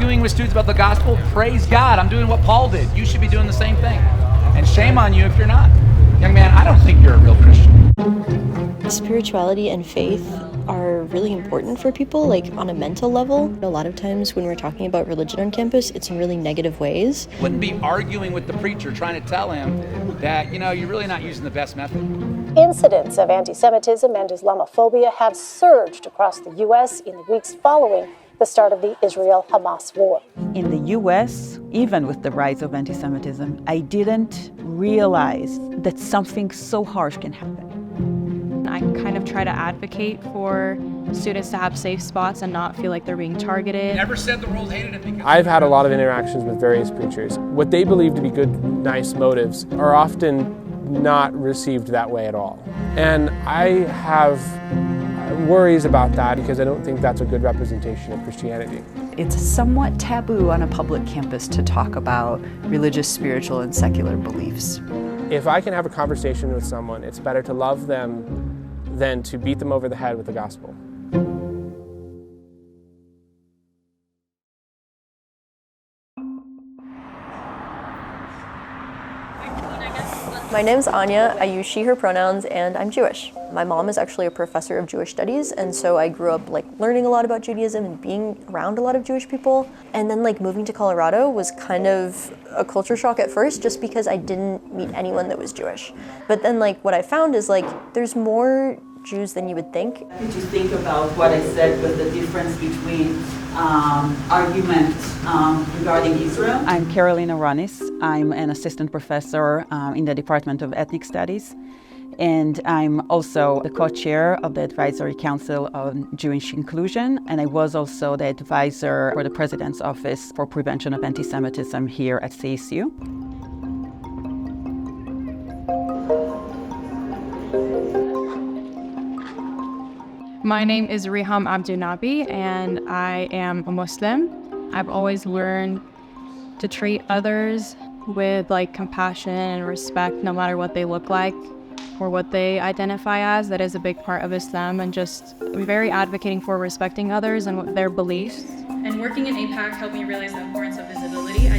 arguing with students about the gospel, praise God, I'm doing what Paul did. You should be doing the same thing. And shame on you if you're not. Young man, I don't think you're a real Christian. Spirituality and faith are really important for people, like on a mental level. A lot of times when we're talking about religion on campus, it's in really negative ways. Wouldn't be arguing with the preacher trying to tell him that, you're really not using the best method. Incidents of anti-Semitism and Islamophobia have surged across the U.S. in the weeks following the start of the Israel-Hamas war. In the U.S., even with the rise of anti-Semitism, I didn't realize that something so harsh can happen. I kind of try to advocate for students to have safe spots and not feel like they're being targeted. Never said the world hated him. I've had a lot of interactions with various preachers. What they believe to be good, nice motives are often not received that way at all. And I have worries about that because I don't think that's a good representation of Christianity. It's somewhat taboo on a public campus to talk about religious, spiritual, and secular beliefs. If I can have a conversation with someone, it's better to love them than to beat them over the head with the gospel. My name's Anya, I use she, her pronouns, and I'm Jewish. My mom is actually a professor of Jewish studies, and so I grew up learning a lot about Judaism and being around a lot of Jewish people. And then moving to Colorado was kind of a culture shock at first, just because I didn't meet anyone that was Jewish. But then what I found is there's more Jews than you would think. Did you think about what I said with the difference between arguments regarding Israel? I'm Carolina Ronis. I'm an assistant professor in the Department of Ethnic Studies, and I'm also the co-chair of the Advisory Council on Jewish Inclusion, and I was also the advisor for the President's Office for Prevention of Anti-Semitism here at CSU. My name is Riham Abdunabi, and I am a Muslim. I've always learned to treat others with compassion and respect, no matter what they look like or what they identify as. That is a big part of Islam, and just very advocating for respecting others and their beliefs. And working in APAC helped me realize the importance of visibility.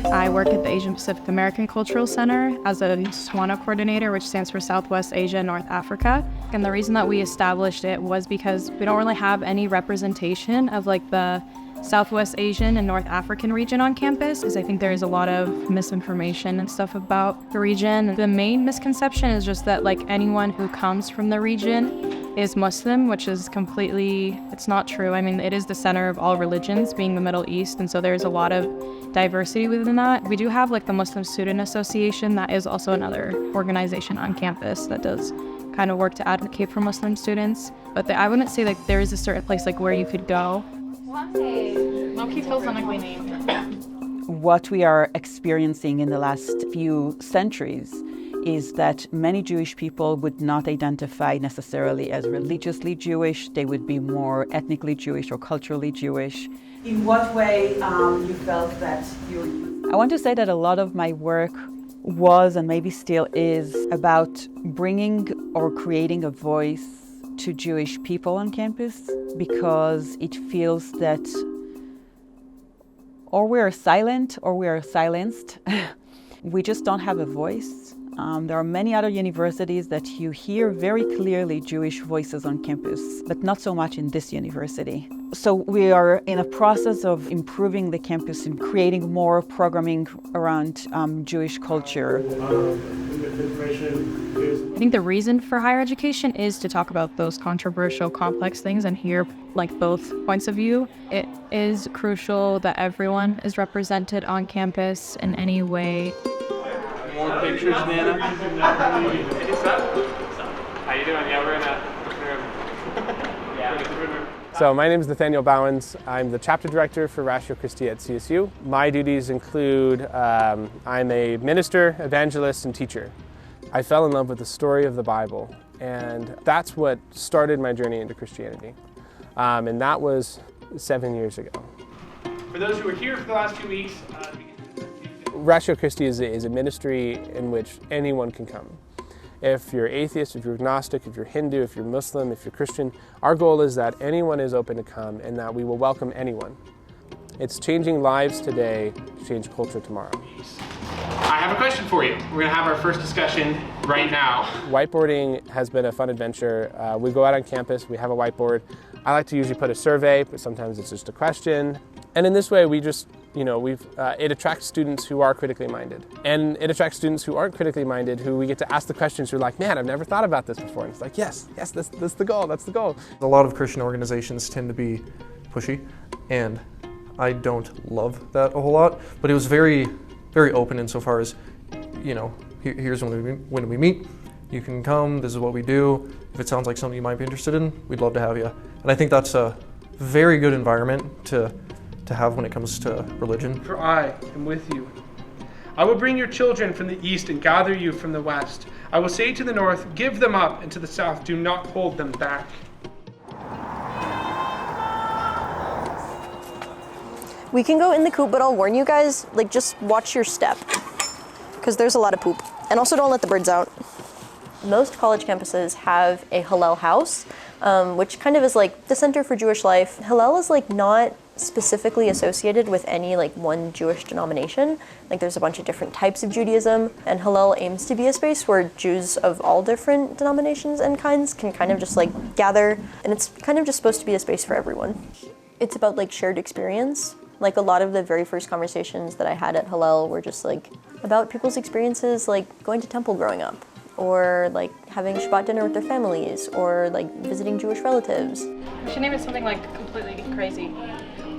I work at the Asian Pacific American Cultural Center as a SWANA coordinator, which stands for Southwest Asia, North Africa. And the reason that we established it was because we don't really have any representation of the Southwest Asian and North African region on campus, because I think there is a lot of misinformation and stuff about the region. The main misconception is just that anyone who comes from the region is Muslim, which is it's not true. I mean, it is the center of all religions, being the Middle East, and so there's a lot of diversity within that. We do have the Muslim Student Association. That is also another organization on campus that does kind of work to advocate for Muslim students. But I wouldn't say there is a certain place where you could go. Low-key feels sonically named. What we are experiencing in the last few centuries is that many Jewish people would not identify necessarily as religiously Jewish. They would be more ethnically Jewish or culturally Jewish. In what way you felt that you... I want to say that a lot of my work was, and maybe still is, about bringing or creating a voice to Jewish people on campus, because it feels that or we are silent or we are silenced. We just don't have a voice. There are many other universities that you hear very clearly Jewish voices on campus, but not so much in this university. So we are in a process of improving the campus and creating more programming around Jewish culture. I think the reason for higher education is to talk about those controversial, complex things and hear both points of view. It is crucial that everyone is represented on campus in any way. More pictures, Nana. How you doing? Yeah, we're in a So my name is Nathaniel Bowens. I'm the chapter director for Ratio Christi at CSU. My duties include I'm a minister, evangelist, and teacher. I fell in love with the story of the Bible, and that's what started my journey into Christianity. And that was 7 years ago. For those who were here for the last 2 weeks, Ratio Christi is a ministry in which anyone can come. If you're atheist, if you're agnostic, if you're Hindu, if you're Muslim, if you're Christian, our goal is that anyone is open to come and that we will welcome anyone. It's changing lives today to change culture tomorrow. I have a question for you. We're going to have our first discussion right now. Whiteboarding has been a fun adventure. We go out on campus, we have a whiteboard. I like to usually put a survey, but sometimes it's just a question. And in this way, we just, it attracts students who are critically minded. And it attracts students who aren't critically minded, who we get to ask the questions who are like, man, I've never thought about this before. And it's like, yes, that's the goal, that's the goal. A lot of Christian organizations tend to be pushy, and I don't love that a whole lot, but it was very, very open insofar as, here's when we meet, you can come, this is what we do. If it sounds like something you might be interested in, we'd love to have you. And I think that's a very good environment to have when it comes to religion. For I am with you. I will bring your children from the east and gather you from the west. I will say to the north, give them up, and to the south, do not hold them back. We can go in the coop, but I'll warn you guys, just watch your step, because there's a lot of poop. And also don't let the birds out. Most college campuses have a Hillel house, which kind of is like the center for Jewish life. Hillel is not specifically associated with any one Jewish denomination. There's a bunch of different types of Judaism, and Hillel aims to be a space where Jews of all different denominations and kinds can kind of just gather, and it's kind of just supposed to be a space for everyone. It's about shared experience. A lot of the very first conversations that I had at Hillel were just about people's experiences going to temple growing up, or having Shabbat dinner with their families, or visiting Jewish relatives. We should name it something completely crazy.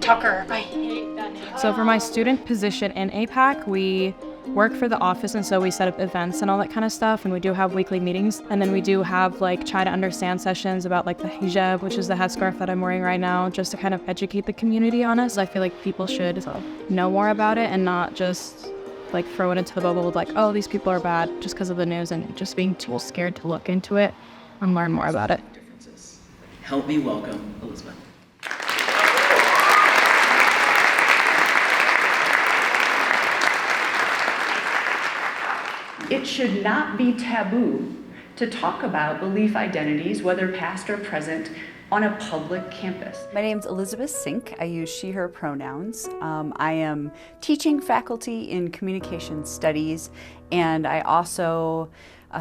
Tucker. I hate that name. So for my student position in APAC, we work for the office, and so we set up events and all that kind of stuff, and we do have weekly meetings, and then we do have try to understand sessions about the hijab, which is the headscarf that I'm wearing right now, just to kind of educate the community on it. So I feel like people should know more about it and not just throw it into the bubble with oh, these people are bad just because of the news, and just being too scared to look into it and learn more about it. Help me welcome Elizabeth. It should not be taboo to talk about belief identities, whether past or present, on a public campus. My name's Elizabeth Sink. I use she, her pronouns. I am teaching faculty in communication studies, and I also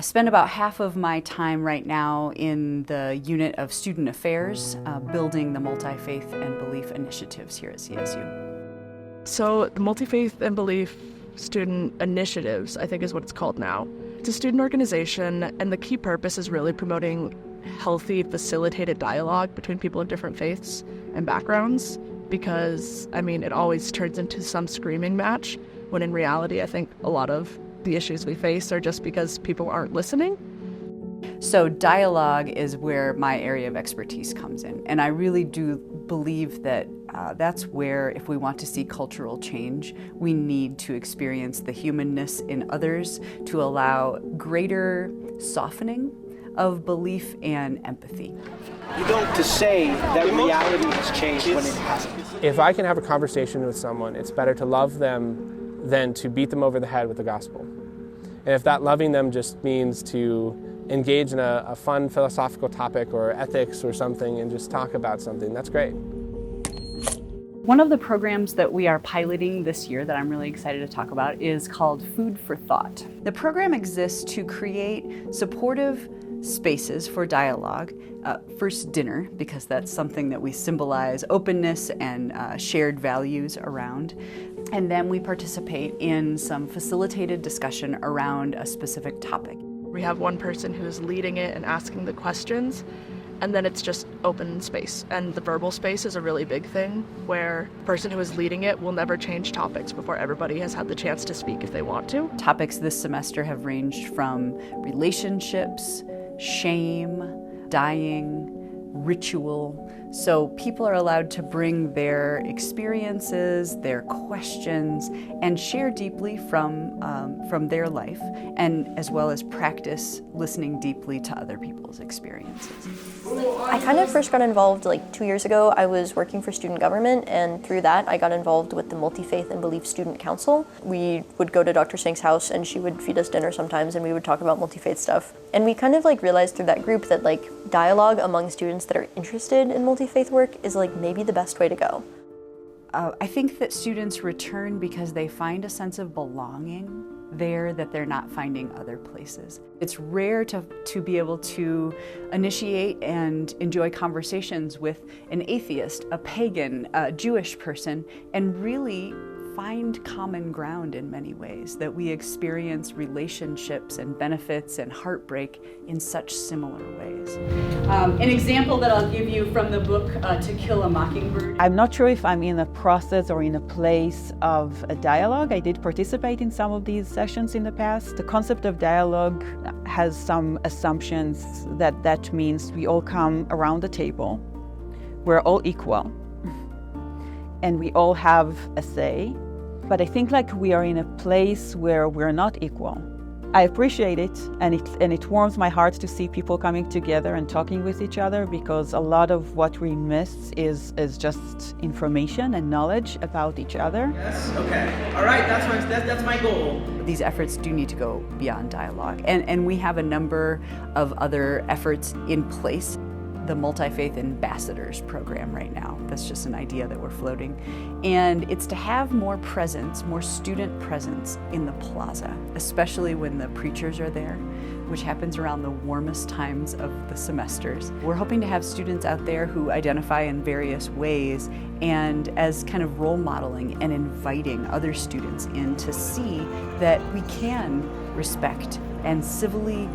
spend about half of my time right now in the unit of student affairs, building the multi-faith and belief initiatives here at CSU. So the multi-faith and belief student initiatives, I think is what it's called now. It's a student organization, and the key purpose is really promoting healthy, facilitated dialogue between people of different faiths and backgrounds, because, it always turns into some screaming match, when in reality, I think a lot of the issues we face are just because people aren't listening. So dialogue is where my area of expertise comes in, and I really do believe that that's where, if we want to see cultural change, we need to experience the humanness in others to allow greater softening of belief and empathy. You don't to say that reality has changed when it hasn't. If I can have a conversation with someone, it's better to love them than to beat them over the head with the gospel. And if that loving them just means to engage in a fun philosophical topic or ethics or something and just talk about something, that's great. One of the programs that we are piloting this year that I'm really excited to talk about is called Food for Thought. The program exists to create supportive spaces for dialogue. First, dinner, because that's something that we symbolize openness and shared values around. And then we participate in some facilitated discussion around a specific topic. We have one person who's leading it and asking the questions, and then it's just open space. And the verbal space is a really big thing, where the person who is leading it will never change topics before everybody has had the chance to speak if they want to. Topics this semester have ranged from relationships, shame, dying, ritual. So people are allowed to bring their experiences, their questions, and share deeply from their life, and as well as practice listening deeply to other people's experiences. I kind of first got involved 2 years ago. I was working for student government, and through that I got involved with the Multi-Faith and Belief Student Council. We would go to Dr. Sink's house, and she would feed us dinner sometimes, and we would talk about multi-faith stuff. And we kind of realized through that group that dialogue among students that are interested in multi-faith work is maybe the best way to go. I think that students return because they find a sense of belonging there that they're not finding other places. It's rare to be able to initiate and enjoy conversations with an atheist, a pagan, a Jewish person, and really find common ground in many ways, that we experience relationships and benefits and heartbreak in such similar ways. An example that I'll give you from the book To Kill a Mockingbird. I'm not sure if I'm in a process or in a place of a dialogue. I did participate in some of these sessions in the past. The concept of dialogue has some assumptions that means we all come around the table, we're all equal, and we all have a say. But I think like we are in a place where we're not equal. I appreciate it, and it warms my heart to see people coming together and talking with each other, because a lot of what we miss is just information and knowledge about each other. Yes, okay. All right, that's my goal. These efforts do need to go beyond dialogue, and we have a number of other efforts in place. The Multi-Faith Ambassadors program right now. That's just an idea that we're floating. And it's to have more presence, more student presence in the plaza, especially when the preachers are there, which happens around the warmest times of the semesters. We're hoping to have students out there who identify in various ways, and as kind of role modeling and inviting other students in to see that we can respect and civilly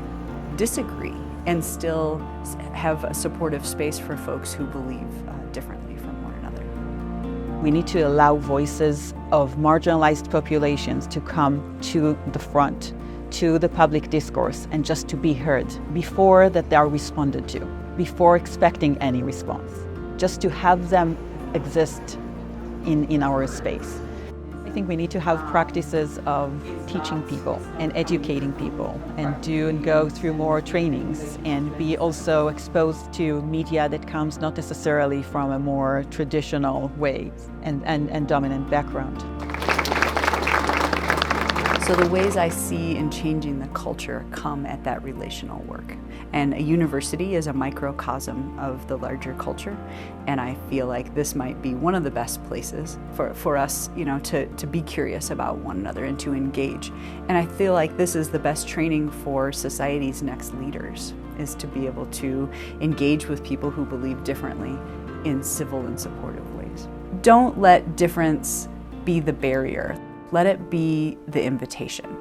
disagree and still have a supportive space for folks who believe differently from one another. We need to allow voices of marginalized populations to come to the front, to the public discourse, and just to be heard before that they are responded to, before expecting any response, just to have them exist in our space. I think we need to have practices of teaching people and educating people, and go through more trainings, and be also exposed to media that comes not necessarily from a more traditional way and dominant background. So the ways I see in changing the culture come at that relational work. And a university is a microcosm of the larger culture. And I feel like this might be one of the best places for us, to be curious about one another and to engage. And I feel like this is the best training for society's next leaders, is to be able to engage with people who believe differently in civil and supportive ways. Don't let difference be the barrier. Let it be the invitation.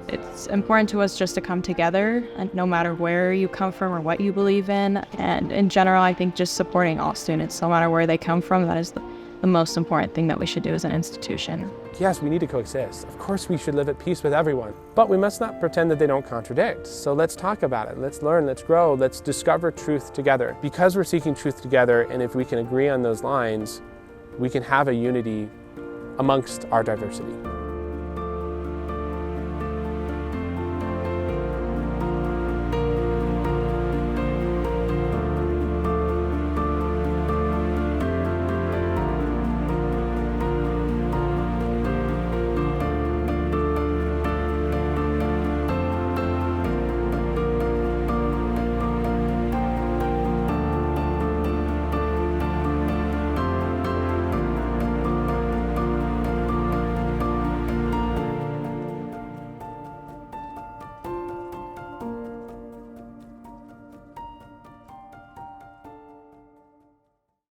It's important to us just to come together, and no matter where you come from or what you believe in. And in general, I think just supporting all students, no matter where they come from, that is the most important thing that we should do as an institution. Yes, we need to coexist. Of course we should live at peace with everyone, but we must not pretend that they don't contradict. So let's talk about it, let's learn, let's grow, let's discover truth together. Because we're seeking truth together, and if we can agree on those lines, we can have a unity amongst our diversity.